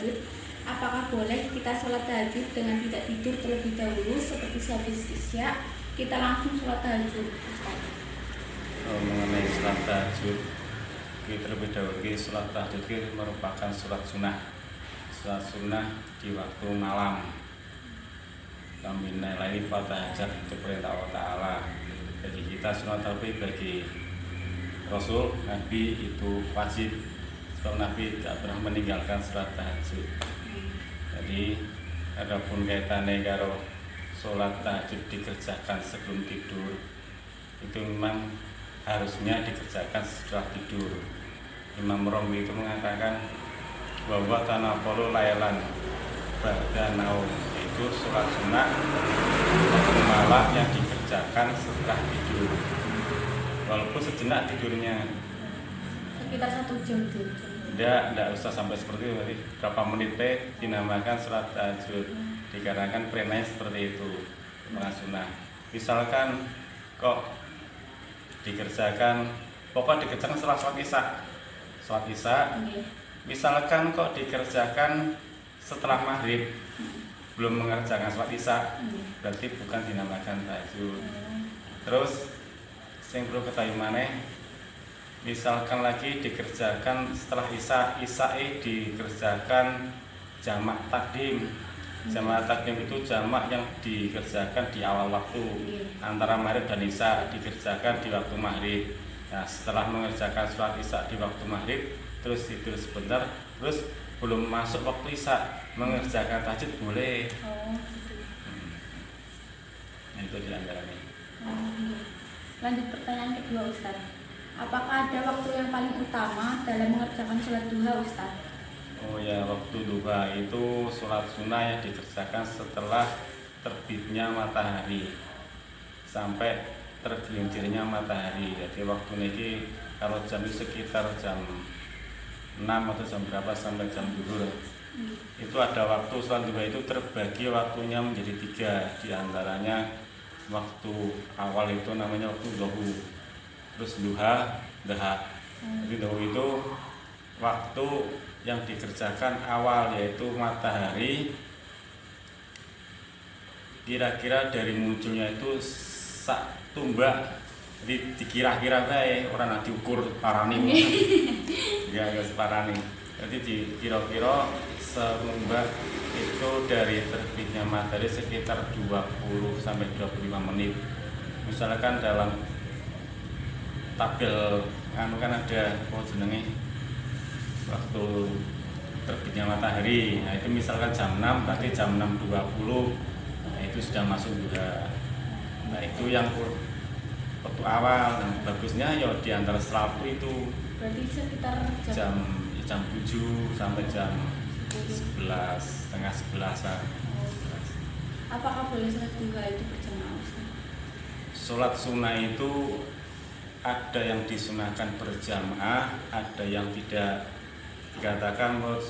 tahajud, apakah boleh kita sholat tahajud dengan tidak tidur terlebih dahulu seperti sehabis isya kita langsung sholat tahajud? Mengenai sholat tahajud, kita terlebih dahulu sholat tahajud itu merupakan sholat sunnah di waktu malam. Kami nilai fatahajat itu perintah Allah Ta'ala. Jadi kita sholat tahajud bagi Rasul, Nabi itu wajib. Sebab Nabi tidak pernah meninggalkan sholat tahajud. Jadi adapun kaitannya karo sholat tahajud dikerjakan sebelum tidur, itu memang harusnya dikerjakan setelah tidur. Imam Romli itu mengatakan bahwa tanaffalu lailan ba'da naum, itu sholat sunnah malam yang dikerjakan setelah tidur, walaupun sejenak tidurnya, sekitar 1 jam tuh. Tidak usah sampai seperti itu. Jadi berapa menit dinamakan sholat tahajud, dikarenakan perintahnya seperti itu, sunnah. Misalkan kok dikerjakan, pokok dikerjakan setelah sholat isya. Misalkan kok dikerjakan setelah maghrib, belum mengerjakan sholat isya, berarti bukan dinamakan tahajud. Terus yang perlu ketahui maneh, misalkan lagi dikerjakan setelah isya dikerjakan jamak takdim. Jamak takdim itu jamak yang dikerjakan di awal waktu, antara maghrib dan isya, dikerjakan di waktu maghrib. Nah, setelah mengerjakan sholat isya di waktu maghrib, terus tidur sebentar, terus belum masuk waktu isya, mengerjakan tahajud boleh. Nah, itu diantaranya. Lanjut pertanyaan kedua, Ustaz. Apakah ada waktu yang paling utama dalam mengerjakan sholat duha, Ustaz? Oh ya, waktu duha itu sholat sunnah yang dikerjakan setelah terbitnya matahari sampai tergelincirnya matahari. Jadi waktu ini kalau jam itu sekitar jam 6 atau jam berapa sampai jam 2. Itu ada waktu sholat duha itu terbagi waktunya menjadi 3. Di antaranya waktu awal itu namanya waktu dhuhr, terus duha. Jadi dhuhr itu waktu yang dikerjakan awal, yaitu matahari kira-kira dari munculnya itu sak tumbak. Jadi dikira-kira bae, orang nanti ukur parani. Ya separani. Jadi dikira-kira setumbak itu dari terbitnya matahari sekitar 20 sampai 25 menit. Misalkan dalam tabel kan ada jenenge waktu terbitnya matahari. Nah, itu misalkan jam 6, berarti jam 6.20, nah, itu sudah masuk duha. Nah, itu yang waktu awal. Nah, bagusnya ya di antara selalu itu. Berarti sekitar jam 7 sampai jam 11, setengah 11-an. Apakah boleh sholat duha itu berjamaah, Ustaz? Sholat sunnah itu ada yang disunahkan berjamaah, ada yang tidak. Dikatakan menurut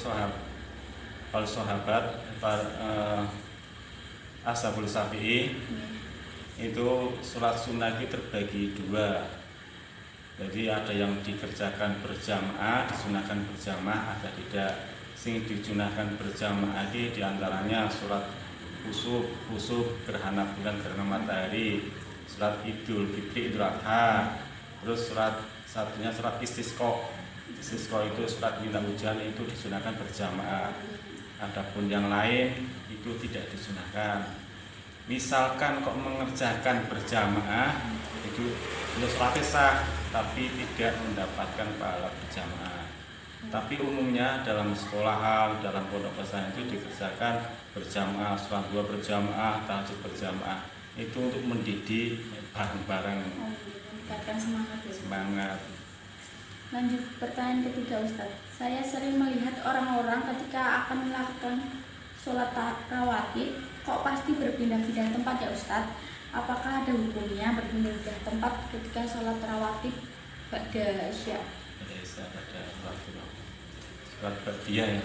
sahabat Ashabul Syafi'i itu sholat sunnah itu terbagi 2. Jadi ada yang dikerjakan berjamaah, disunahkan berjamaah, ada tidak. Sing disunahkan berjamaah ini diantaranya sholat khusuf gerhana bulan gerhana matahari, sholat Idul Fitri, Idul Adha, terus satunya sholat istisqa. Istisqa itu sholat minta hujan, itu disunahkan berjamaah. Adapun yang lain itu tidak disunahkan. Misalkan kok mengerjakan berjamaah itu sholat sah, tapi tidak mendapatkan pahala berjamaah. Tapi umumnya dalam sekolahan, dalam pondok pesantren itu dikerjakan berjamaah, sholat duha berjamaah, tahajud berjamaah. Itu untuk mendidik bareng-bareng. Meningkatkan semangat ya. Semangat. Lanjut pertanyaan ketiga, Ustaz. Saya sering melihat orang-orang ketika akan melakukan sholat rawatib kok pasti berpindah-pindah tempat ya, Ustaz. Apakah ada hukumnya berpindah-pindah tempat ketika sholat rawatib pada isya? Pada sholat ba'diyah ya.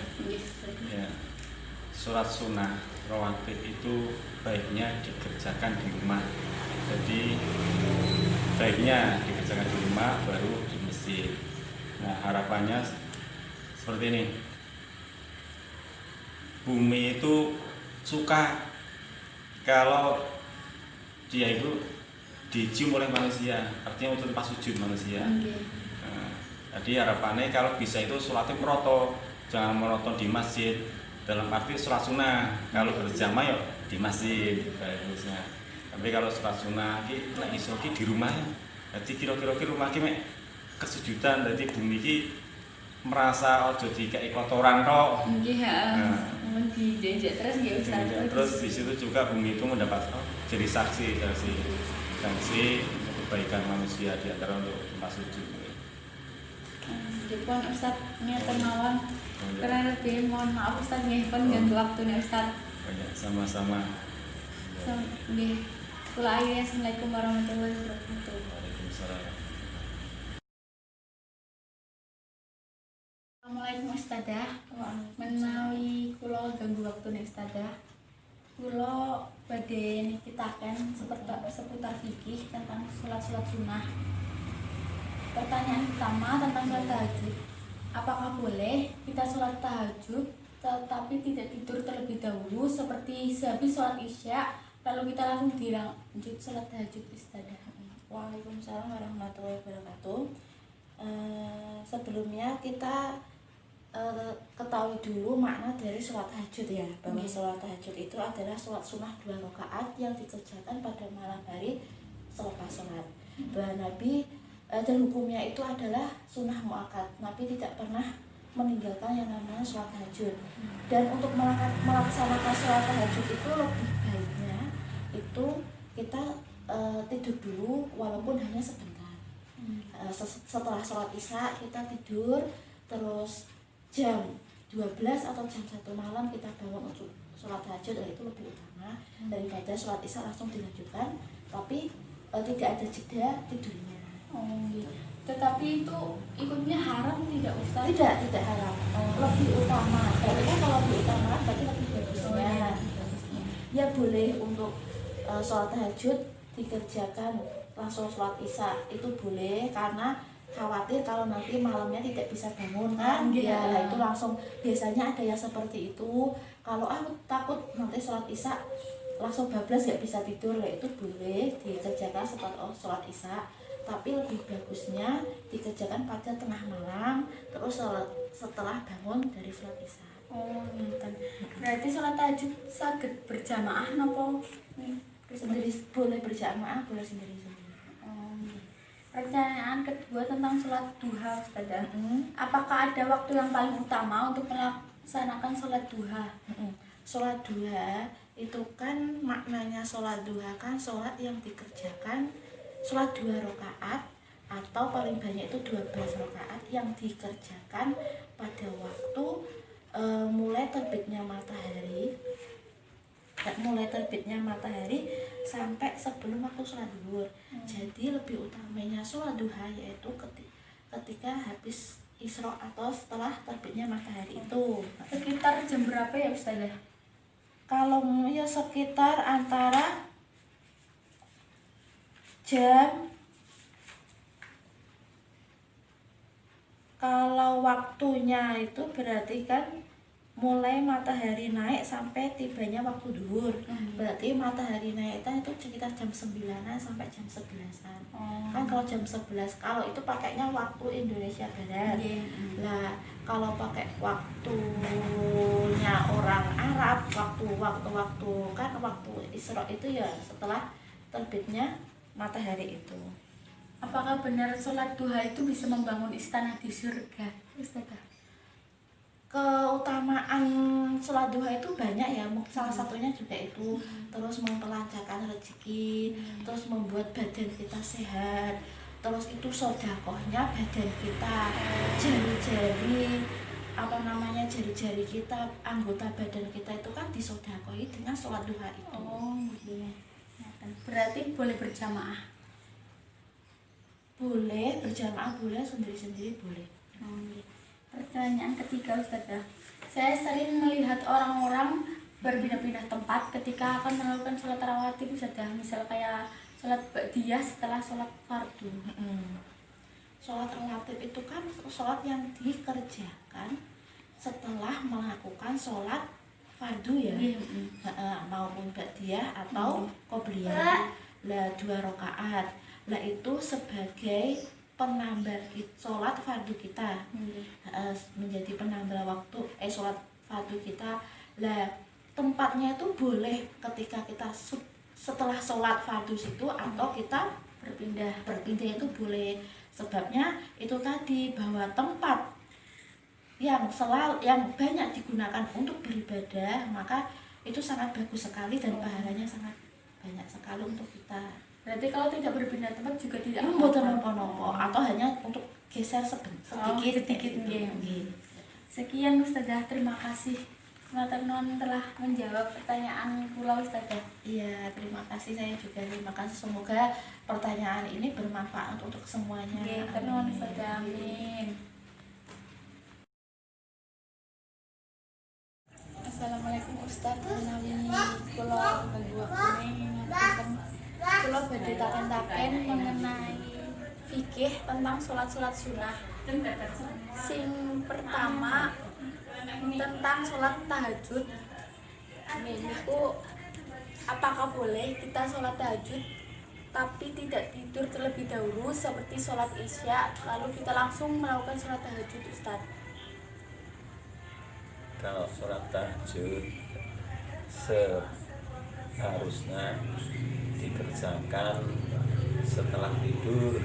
Ya. Sholat sunnah rawatib itu baiknya dikerjakan di rumah. Jadi baiknya dikerjakan di rumah baru di masjid. Nah, harapannya seperti ini. bumi itu suka kalau dia itu dicium oleh manusia, artinya untuk tempat sujud manusia. Nah, jadi harapannya kalau bisa itu sholatnya meroto, jangan monoton di masjid. Dalam arti sholat sunnah, kalau berjamaah yuk di masjid, bagusnya. Tapi kalau sholat sunnah, kita iso di rumah. Jadi kira-kira rumah kita kesujudan, jadi bumi ini merasa ojo dikai kotoran kok. Dijejak terus nggih Ustaz. Terus di situ juga bumi itu mendapat jadi saksi untuk kebaikan manusia di antara untuk tempat sujud. Jepun Ustaz niatan mawon. Karena lebih mohon maaf Ustaz nggih pun ganggu waktunya Ustaz. Banyak sama-sama. Nggih. Kula akhiri assalamualaikum warahmatullahi wabarakatuh. Waalaikumsalam. Assalamualaikum Ustazah. Menawi kula ganggu waktune Ustazah. Kula badhe nikitaken seputar fikih tentang salat sunnah. Pertanyaan pertama tentang salat tahajud. Apakah boleh kita salat tahajud tetapi tidak tidur terlebih dahulu seperti sehabis salat Isya lalu kita langsung dilanjut salat tahajud Ustazah? Waalaikumsalam warahmatullahi wabarakatuh. Sebelumnya kita ketahui dulu makna dari sholat tahajud ya, bahwa sholat tahajud itu adalah sholat sunnah 2 rakaat yang dikerjakan pada malam hari selepas sholat. Bahwa Nabi dan hukumnya itu adalah sunnah muakkad. Nabi tidak pernah meninggalkan yang namanya sholat tahajud. Dan untuk melaksanakan sholat tahajud itu lebih baiknya itu kita tidur dulu walaupun hanya sebentar. Setelah sholat isya kita tidur, terus jam 12 atau jam 1 malam kita bangun untuk sholat tahajud, itu lebih utama daripada sholat isya langsung dilanjutkan tapi tidak ada jeda tidurnya. Tetapi itu ikutnya haram tidak Ustaz? Tidak haram. Lebih utama. Karena kalau lebih utama berarti lebih bagusnya. Ya boleh untuk sholat tahajud dikerjakan langsung sholat isya itu boleh, karena khawatir kalau nanti malamnya tidak bisa bangun kan. Ya itu langsung biasanya ada yang seperti itu. Kalau aku takut nanti sholat isya langsung bablas gak bisa tidur, itu boleh dikerjakan setelah sholat isya. Tapi lebih bagusnya dikerjakan pada tengah malam terus setelah bangun dari sholat isya. Berarti sholat tahajud saged berjamaah nopo Sendiri boleh berjamaah, boleh sendiri-sendiri. Pertanyaan kedua tentang sholat duha Ustazah. Apakah ada waktu yang paling utama untuk melaksanakan sholat duha? Sholat duha itu kan maknanya sholat duha kan sholat yang dikerjakan sholat 2 rakaat atau paling banyak itu 12 rakaat yang dikerjakan pada waktu mulai terbitnya matahari sampai sebelum waktu sholat zuhur. Jadi lebih utamanya sholat duha yaitu ketika habis Isra atau setelah terbitnya matahari itu. Sekitar jam berapa ya Ustazah? Kalau ya sekitar antara kalau waktunya itu berarti kan mulai matahari naik sampai tibanya waktu zuhur. Berarti matahari naik itu sekitar jam 9-an sampai jam 11-an. Kan kalau jam 11 kalau itu pakainya waktu Indonesia Barat. Nah, kalau pakai waktunya orang Arab, waktu kan waktu Isra itu ya setelah terbitnya matahari itu. Apakah benar sholat duha itu bisa membangun istana di surga Ustazah? Keutamaan sholat duha itu banyak ya, salah satunya juga itu terus memperlancarkan rezeki, terus membuat badan kita sehat, terus itu sedekahnya badan kita, jari-jari kita, anggota badan kita itu kan disedekahi dengan sholat duha itu. Berarti boleh berjamaah? Boleh berjamaah, boleh sendiri-sendiri boleh. Pertanyaan ketiga Ustazah. Saya sering melihat orang-orang berpindah-pindah tempat ketika akan melakukan sholat rawatib Ustazah. Misal kayak sholat ba'diyah setelah sholat fardu. Sholat rawatib itu kan sholat yang dikerjakan setelah melakukan sholat fardu ya. Nggih, Maupun ba'diyah atau qobliyah. Lah 2 rakaat. Lah itu sebagai penambah sholat fardu kita. Menjadi penambah waktu sholat fardu kita. Lah tempatnya itu boleh ketika kita setelah sholat fardu situ atau kita berpindah itu boleh. Sebabnya itu tadi bahwa tempat yang banyak digunakan untuk beribadah, maka itu sangat bagus sekali dan pahalanya sangat banyak sekali untuk kita. Berarti kalau tidak berpindah tempat juga tidak Mboten napa-napa atau hanya untuk geser sedikit. Nggih. Sekian Ustazah, terima kasih. Matur nuwun telah menjawab pertanyaan kula Ustazah. Iya, terima kasih, saya juga terima kasih. Semoga pertanyaan ini bermanfaat untuk semuanya. Nggih, nuwun Ustazah. Amin. Assalamualaikum Ustaz, menawi kula bagi waktune ngapunten. Kula badhe taken-taken mengenai fikih tentang sholat-sholat sunnah. Sing pertama tentang sholat tahajud. Niku apakah boleh kita sholat tahajud tapi tidak tidur terlebih dahulu seperti sholat isya lalu kita langsung melakukan sholat tahajud, Ustaz? Kalau sholat tahajud seharusnya dikerjakan setelah tidur.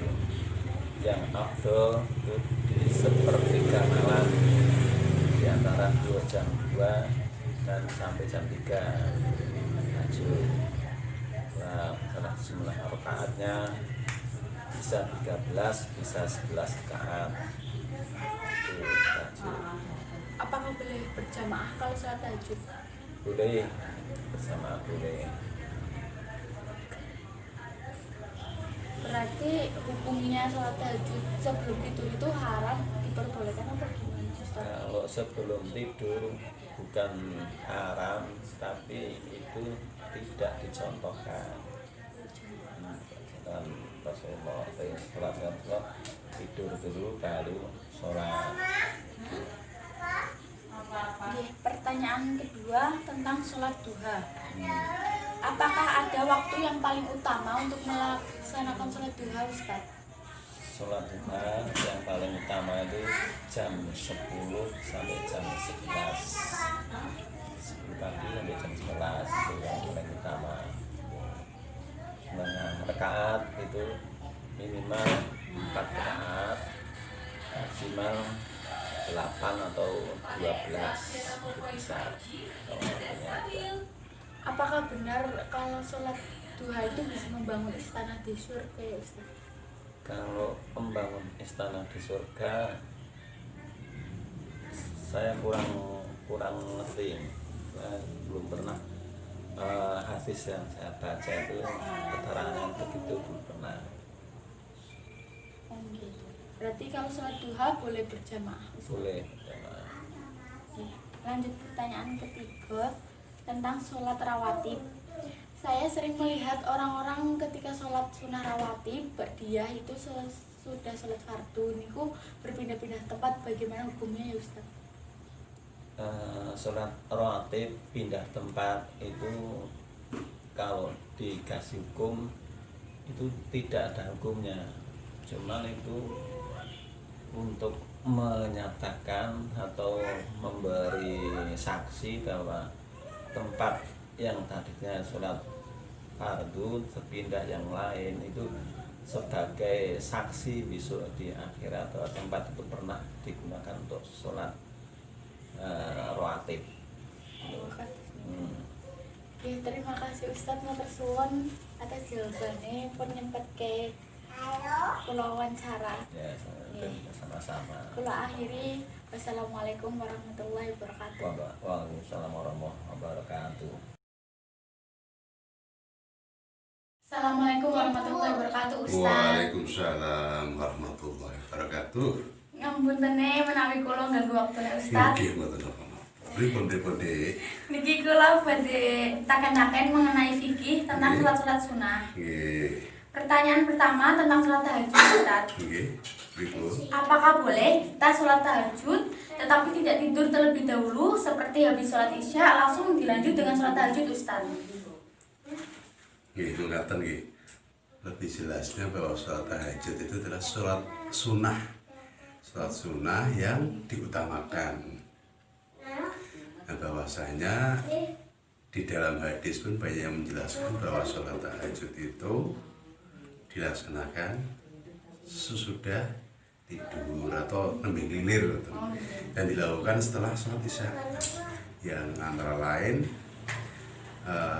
Yang afdol itu di sepertiga malam, di antara jam 2 dan sampai jam 3 tahajud. Nah, karena jumlah rakaatnya bisa 13, bisa 11 rakaat. Itu tahajud. Apakah boleh berjamaah kalau sholat tahajud? Boleh, bersama boleh. Berarti hukumnya sholat tahajud sebelum tidur itu haram diperbolehkan apa gimana, Ustaz? Kalau sebelum tidur bukan haram, tapi itu tidak dicontohkan. Dan Rasulullah SAW tidur dulu baru sholat. Oke, pertanyaan kedua tentang sholat duha. Apakah ada waktu yang paling utama untuk melaksanakan sholat duha, Ustaz? Sholat duha yang paling utama itu jam 10 sampai jam 11. 10 pagi sampai jam 11 itu yang paling utama. Nah, rakaat itu minimal 4 rakaat, maksimal 8 atau 12 itu bisa. Apakah benar kalau sholat duha itu bisa membangun istana di surga, ya Ustaz? Kalau membangun istana di surga, saya kurang ngerti. Saya belum pernah hadis yang saya baca itu keterangan begitu belum pernah. Oh gitu. Berarti kalau sholat duha boleh berjamaah, Ustaz? Boleh. Oke, lanjut pertanyaan ketiga tentang sholat rawatib. Saya sering melihat orang-orang ketika sholat sunnah rawatib, ba'diyah itu sudah sholat fardu, niku berpindah-pindah tempat, bagaimana hukumnya ya Ustaz? Sholat rawatib pindah tempat itu kalau dikasih hukum itu tidak ada hukumnya, cuman itu untuk menyatakan atau memberi saksi bahwa tempat yang tadinya sholat fardu terpindah yang lain itu sebagai saksi besok di akhirat atau tempat itu pernah digunakan untuk sholat rawatib. Ya, terima kasih Ustadz matur suwun atas jawabannya pun nyempet ke kula wawancara. Ya, sama-sama. Kula akhiri, wassalamualaikum warahmatullahi wabarakatuh. Waalaikumsalam warahmatullahi wabarakatuh. Assalamualaikum warahmatullahi wabarakatuh, Ustaz. Waalaikumsalam warahmatullahi wabarakatuh. Ngapunten menawi kula ganggu waktune Ustaz. Nggih mboten apa-apa. Pripun Niki kula badhe taken-taken mengenai fikih tentang Nggih. sholat-sholat sunnah. Nggih. Pertanyaan pertama tentang sholat tahajud, Ustaz. Oke, berikut. Apakah boleh kita sholat tahajud tetapi tidak tidur terlebih dahulu seperti habis sholat isya langsung dilanjut dengan sholat tahajud, Ustaz? Oke, itu ngatakan lebih jelasnya bahwa sholat tahajud itu adalah sholat sunnah. Sholat sunnah yang diutamakan. Nah, bahwasanya di dalam hadis pun banyak yang menjelaskan bahwa sholat tahajud itu dilaksanakan sesudah tidur atau nembe lilir gitu. Dan dilakukan setelah sholat isya yang antara lain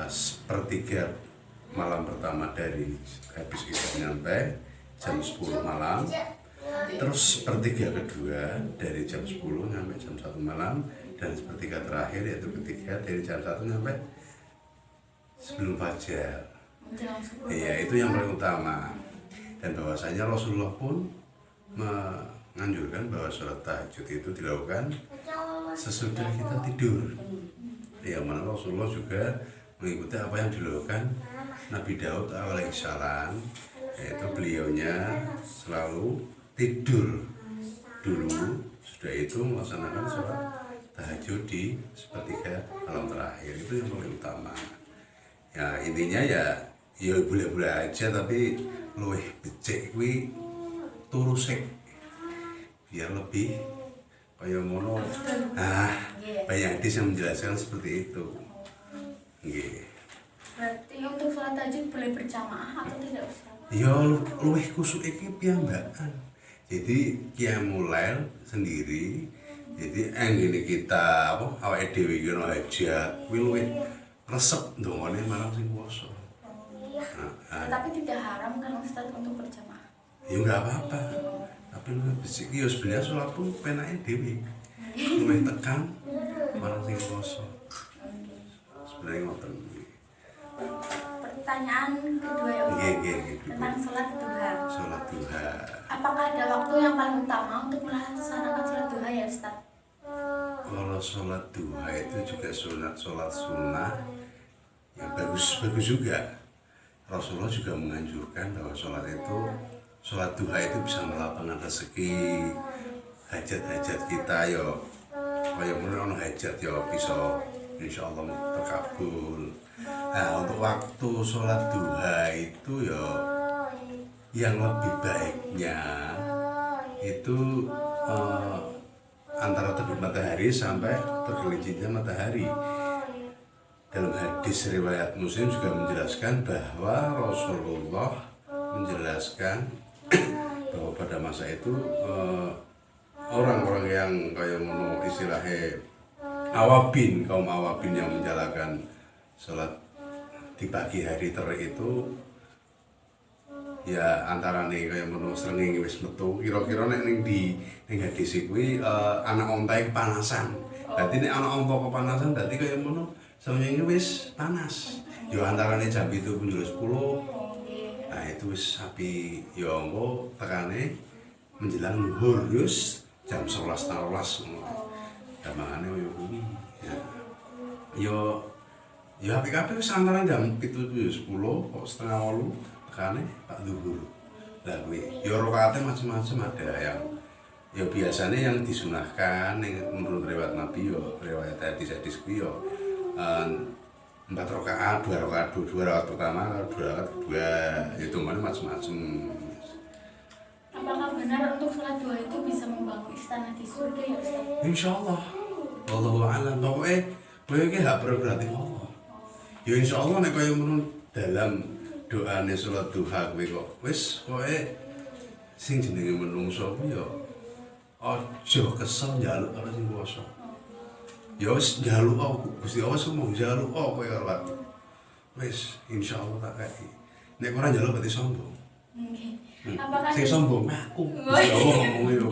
sepertiga malam pertama dari habis isya sampai jam 10 malam, terus sepertiga kedua dari jam 10 sampai jam 1 malam, dan sepertiga terakhir yaitu ketiga dari jam 1 sampai sebelum fajar. Iya, itu yang paling utama. Dan bahwasanya Rasulullah pun menganjurkan bahwa sholat tahajud itu dilakukan sesudah kita tidur. Yang mana Rasulullah juga mengikuti apa yang dilakukan Nabi Daud alaihissalam, yaitu beliaunya selalu tidur dulu, sudah itu melaksanakan sholat tahajud di sepertiga malam terakhir. Itu yang paling utama. Ya intinya ya boleh-boleh aja, tapi luwih becik kuwi turu sik biar lebih kaya ngono. Nah, banyak hadis yang menjelaskan seperti itu. Nggih. Berarti untuk sholat tahajud boleh berjamaah atau tidak, Ustaz? Ya luwih kusuk iki piyambakan. Jadi qiyamul lail sendiri. Jadi anggene kita apa awake dhewe iki ono hajat, kuwi luwih resep ndongane marang sing kuwasa. Tapi tidak haram kan, Ustaz, untuk berjamaah? Ya enggak apa-apa. Tapi luwih becik ya sebenarnya sholat pun penake dhewe. Luwih tekan marang sing kuwasa. Sebenarnya ngoten. Pertanyaan kedua ya, Ustaz, tentang sholat duha. Sholat duha. Apakah ada waktu yang paling utama untuk melaksanakan sholat duha ya, Ustaz? Kalau sholat duha itu juga sholat sunnah yang bagus juga. Rasulullah juga menganjurkan bahwa sholat duha itu bisa melapangkan rezeki, hajat-hajat kita yo. Kayak menurut hajat yo bisa insya Allah terkabul. Nah, untuk waktu sholat duha itu ya yang lebih baiknya itu antara terbit matahari sampai tergelincirnya matahari. Dalam hadis riwayat Muslim juga menjelaskan bahwa Rasulullah menjelaskan bahwa pada masa itu orang-orang yang kayak menurut istilahnya awabin, kaum awabin yang menjalankan sholat di pagi hari itu ya antara nih kayak menurut srengenge wis metu kira-kira nek ning hadis kuwi anak ontae kepanasan. Dadi nek anak onta kepanasan dadi kayak menurut srengenge wis panas. Ya antara nih jam 7 menjelang 10. Nah itu wis sapi ya engko tekane menjelang zuhur wis jam 11.12 ngono. Damangane yo kuwi. Ya apik-apik wis antara jam 7 10 kok setengah 8 tekane Pak Zuhur. Lah kuwi ya rakaate macam-macam, ada yang ya biasanya yang disunahkan yang menurut riwayat Nabi yo riwayat hadis kuwi yo 4 rakaat, 2 rakaat pertama, 2 rakaat kedua, hitungannya macam-macam. Apakah benar untuk sholat duha itu bisa membangun istana di surga ya, Ustaz? Insyaallah. Wallahu a'lam. Pokoke kowe iki hak prerogatif Allah. Ya insyaallah nek kaya ngono dalam doane sholat duha kowe kok wis kowe sing jenenge menungso kuwi ya aja kesel njaluk karo sing kuwasa. Ya wis njaluk aku Gusti Allah semua njaluk kowe karo aku. Wis insyaallah tak kei. Nek ora njaluk berarti sombong. Nggih. Apakah Sing sombong aku. Gusti Allah ngomongnya lho.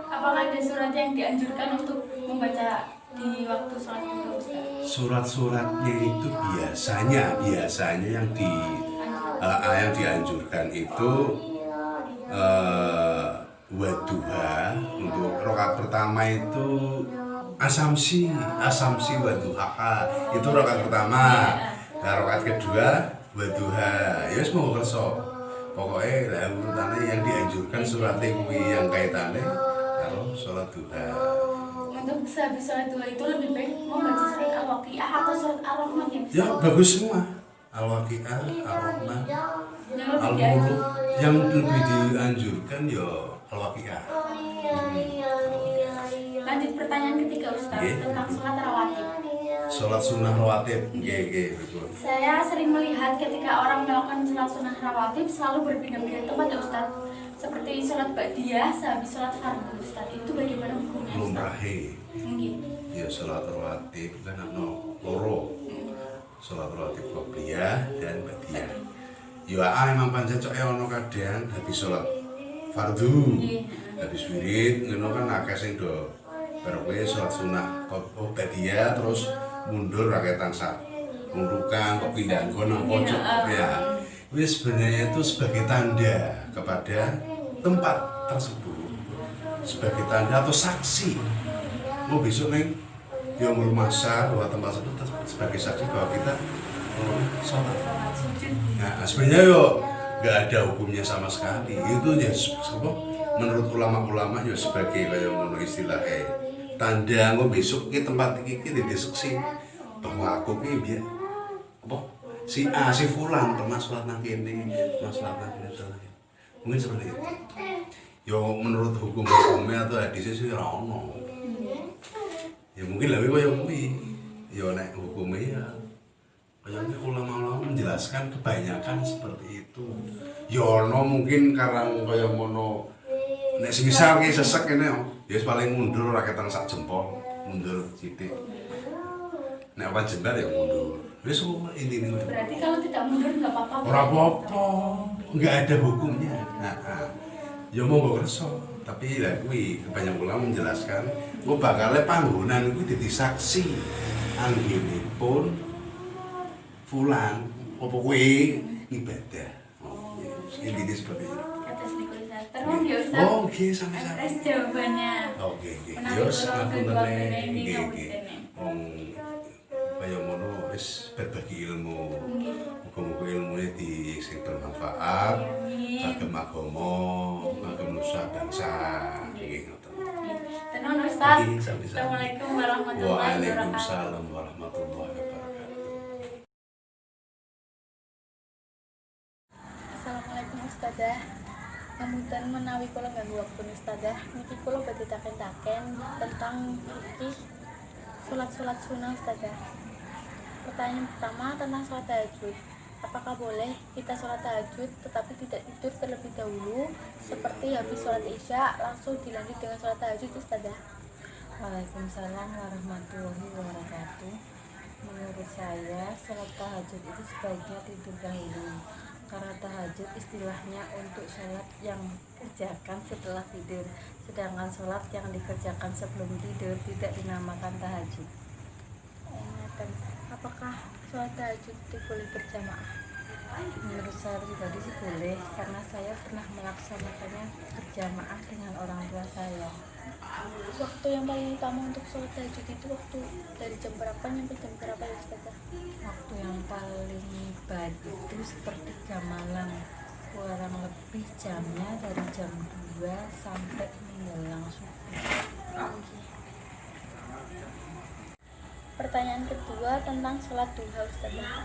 Apakah ada surat yang dianjurkan untuk membaca di waktu sholat duha, Ustaz? Surat-suratnya itu biasanya yang dianjurkan itu waduha. Untuk rakaat pertama itu asamsi waduha itu rakaat pertama. Nah rakaat kedua Wadduha. Ya wis monggo kersa. Pokoke lah urutane yang dianjurkan surat kuwi yang kaitane karo salat duha. Untuk sehabis sholat duha itu lebih baik membaca surat Al-Waqiah atau surat Ar-Rahman ya? Ya bagus semua. Al-Waqiah, Ar-Rahman, Yang lebih Al-Mulk. Yang lebih dianjurkan ya Al-Waqiah. Lanjut pertanyaan ketiga Ustaz Nggih. tentang sholat rawatib. Salat sunnah rawatib. Nggih, betul. Saya sering melihat ketika orang melakukan sholat sunnah rawatib selalu berpindah-pindah tempat ya Ustaz. Seperti sholat ba'diyah sehabis sholat fardu Ustaz. Itu bagaimana hukumnya Ustaz? Lumrahe. Mungkin. Ya salat rawatib kan ana loro. Salat rawatib qobliyah dan ba'diyah. Ya emang pancen cok ana kadang habis salat fardu. Habis wirid ngono kan akeh sing do berwe salat sunah ba'diyah terus mundur rakyat tansah. Mundukan kepindahan kono pojok ya. Wis sebenarnya itu sebagai tanda kepada tempat tersebut. Sebagai tanda atau saksi. Mau besok neng Yaumul Mahsyar bahwa tempat tersebut sebagai saksi bahwa kita sholat. Sholat sujud. Nah, sebenarnya yo nggak ada hukumnya sama sekali. Itu ya menurut ulama-ulama ya sebagai kayak ngono istilahnya tanda engko besok ki tempat iki diseksi bahwa aku ki biar apa si A si fulan pernah sholat nang kene, pernah sholat nang kene. Mungkin seperti itu. Yo menurut hukumnya atau hadisnya sih ora ono. Ya mungkin lebih kaya kuwi. Ya nek hukumnya ya kayaknya ulama-ulama menjelaskan kebanyakan seperti itu. Ya ono mungkin karang kaya ngono. Nek semisal ki sesek kene ya paling mundur ora ketang sak jempol, mundur sithik. Nek wajiban ya mundur. Wis intine. Berarti kalau tidak mundur nggak apa-apa. Ora apa-apa. Enggak ada hukumnya. Nah, ya monggo kersa. Tapi lah kuwi banyak ulama menjelaskan, kok bakale panggonan kuwi dadi saksi anggenipun fulan apa kuwi ibadah. Oh, ini seperti itu. Atas Ustaz. Terus ya Ustaz. Oh, nggih sama-sama. Atas jawabannya. Oke. Menawi Yo kula ngapunten kedua nggih bene ini nggih. ngapunten. Wong kaya ngono wis berbagi ilmu. Muga-muga ilmune di sing bermanfaat. Kagem agama, kagem nusa bangsa. Nggih ngoten. Tenang Ustaz. Nggih, sami-sami. Assalamualaikum warahmatullahi wabarakatuh. Waalaikumsalam warahmatullahi wabarakatuh. Assalamualaikum Ustazah. Ngapunten menawi kula ganggu waktu Ustazah. Niki kula badhe taken-taken tentang iki salat-salat sunah Ustazah. Pertanyaan pertama tentang salat tahajud. Apakah boleh kita sholat tahajud tetapi tidak tidur terlebih dahulu seperti habis sholat isya langsung dilanjut dengan sholat tahajud Ustazah? Waalaikumsalam warahmatullahi wabarakatuh. Menurut saya sholat tahajud itu sebaiknya tidur dahulu, karena tahajud istilahnya untuk sholat yang dikerjakan setelah tidur, sedangkan sholat yang dikerjakan sebelum tidur tidak dinamakan tahajud. Apakah sholat tahajud itu boleh berjamaah? Menurut saya pribadi sih boleh, karena saya pernah melaksanakannya berjamaah dengan orang tua saya. Waktu yang paling utama untuk sholat tahajud itu waktu dari jam berapa sampai jam berapa ya Ustazah? Waktu yang paling baik itu sepertiga malam, kurang lebih jamnya dari jam 2 sampai menjelang subuh. Pertanyaan kedua tentang sholat duha Ustazah.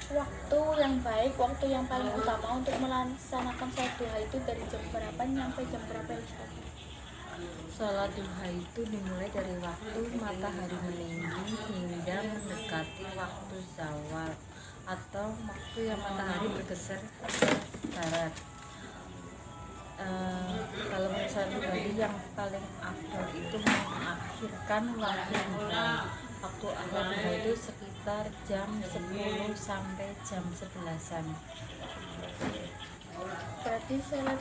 Waktu yang baik, waktu yang paling utama untuk melaksanakan sholat duha itu dari jam berapa sampai jam berapa ya Ustazah? Sholat duha itu dimulai dari waktu matahari meninggi hingga mendekati waktu zawal atau waktu yang matahari bergeser ke barat. Kalau menurut saya pribadi yang paling afdal itu mengakhirkan waktu duha. Waktu akhir duha itu sekitar jam 10 sampai jam 11-an. Berarti sholat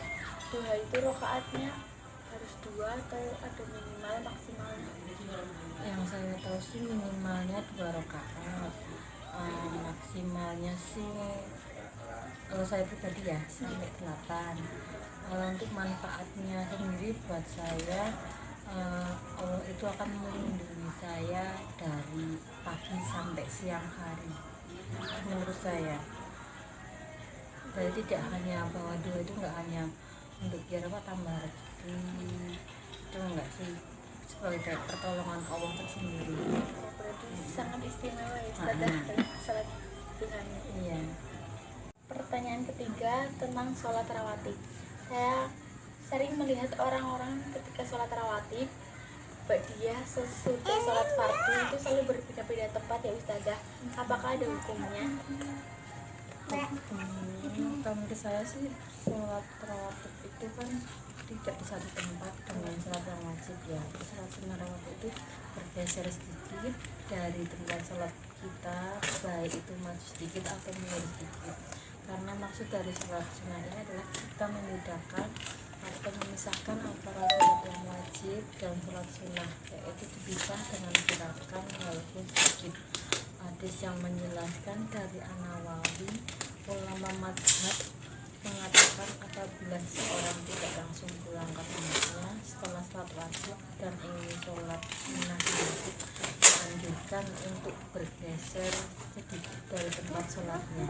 duha itu rakaatnya harus 2 atau ada minimal maksimalnya? Yang saya tahu sih minimalnya 2 rakaat, maksimalnya sih kalau saya pribadi ya sampai 8. Kalau untuk manfaatnya sendiri buat saya, Allah itu akan melindungi saya dari pagi sampai siang hari menurut saya. Berarti tidak hanya bahwa doa itu nggak hanya untuk biar apa tambah rezeki, itu enggak sih, sebagai pertolongan Allah tersendiri. Berarti sangat istimewa ya Ustazah dalam sholat Tuhan. Iya. Pertanyaan ketiga tentang sholat rawatib. Saya sering melihat orang-orang ketika sholat rawatib, dia sesudah sholat fardu itu selalu berpindah-pindah tempat ya Ustazah. Apakah ada hukumnya? Kalau menurut saya sih sholat rawatib itu kan tidak di satu tempat dengan sholat yang wajib ya. Sholat sunnah rawatib itu bergeser sedikit dari tempat sholat kita, baik itu maju sedikit atau mundur sedikit. Karena maksud dari sholat sunnah ini adalah kita memudahkan atau memisahkan antara sholat yang wajib dan sholat sunnah, yaitu dipisah dengan gerakan walaupun sedikit. Hadis yang menjelaskan dari An-Nawawi, ulama madhab mengatakan apabila seorang tidak langsung pulang ke rumahnya setelah sholat wajib dan ingin sholat sunnah wajib, dianjurkan untuk bergeser sedikit dari tempat sholatnya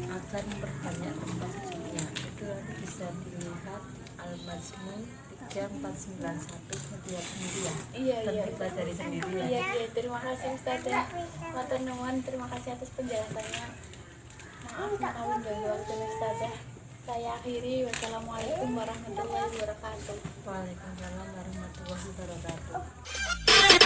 agar memperbanyak tempat sujudnya. Itu nanti bisa dilihat Al-Majmu 3491 media sendiri ya. Iya. Pelajari sendiri ya. Iya. Terima kasih Ustazah. Matur nuwun, terima kasih atas penjelasannya. Maaf kawin dari waktu Ustazah. Saya akhiri. Wassalamualaikum warahmatullahi wabarakatuh. Waalaikumsalam warahmatullahi wabarakatuh.